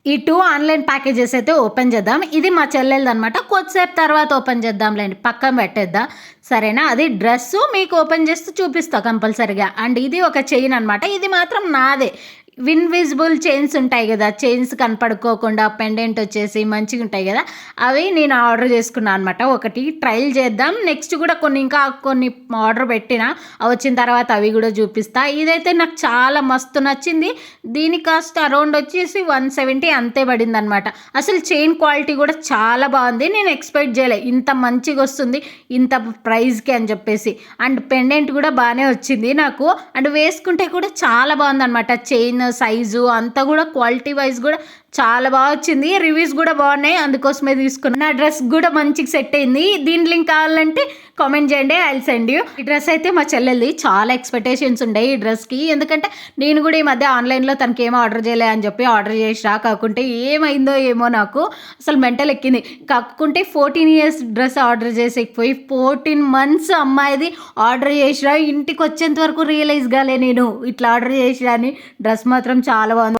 ఈ 2 online packages అయితే open చేద్దాం. ఇది మా చెల్లెలిదనమాట. కొద్దిసేపు తర్వాత ఓపెన్ చేద్దాంలేండి. పక్కన పెట్టేద్దాం. సరేనా? అది డ్రెస్సు మీకు ఓపెన్ చేసి చూపిస్తా కంపల్సరీగా. అండ్ ఇది ఒక చైన్ అనమాట. ఇది మాత్రం నాదే. ఇన్విజిబుల్ చైన్స్ ఉంటాయి గదా! చైన్స్ కనపడుకోకుండా పెండెంట్ వచ్చేసి మంచిగుంటాయి గదా! అవి నేను ఆర్డర్ చేసుకున్నా అనమాట. ఒకటి ట్రయల్ చేద్దాం. నెక్స్ట్ కూడా ఇంకా కొన్ని ఆర్డర్ పెట్టినా. అవి వచ్చిన తర్వాత అవి కూడా చూపిస్తా. ఇదైతే నాకు చాలా మస్తు నచ్చింది. దీని కాస్ట్ అరౌండ్ వచ్చేసి 170 అంతే పడిందనమాట. అసలు చైన్ క్వాలిటీ కూడా చాలా బాగుంది. నేను ఎక్స్‌పెక్ట్ చేయలే. ఇంత మంచిగొస్తుంది ఇంత ప్రైస్‌కి అని చెప్పేసి. అండ్ పెండెంట్ కూడా బానే వచ్చింది నాకు. అండ్ వేసుకుంటే కూడా చాలా బాగుందనమాట. చైన్ సైజు అంతా కూడా క్వాలిటీ వైజ్ కూడా చాలా బాగా వచ్చింది. రివ్యూస్ కూడా బాగున్నాయి. అందుకోసమే తీసుకున్నా. నా డ్రెస్ కూడా మంచిగా సెట్ అయింది. దీని లింక్ కావాలంటే కామెంట్ చేయండి. I will send you. ఈ డ్రెస్ అయితే మా చెల్లెలిది. చాలా ఎక్స్పెక్టేషన్స్ ఉండే ఈ డ్రెస్కి. ఎందుకంటే నేను కూడా ఈ మధ్య ఆన్లైన్లో తనకి ఏమో ఆర్డర్ చేయలే అని చెప్పి ఆర్డర్ చేసినా. కాకుంటే ఏమైందో ఏమో నాకు అసలు మెంటల్ ఎక్కింది. కాకుంటే 14 ఇయర్స్ డ్రెస్ ఆర్డర్ చేసేకపోయి 14 months అమ్మాయిది ఆర్డర్ చేసినా. ఇంటికి వచ్చేంత వరకు రియలైజ్ కాలే నేను ఇట్లా ఆర్డర్ చేసినా అని. డ్రెస్ మాత్రం చాలా బాగుంది.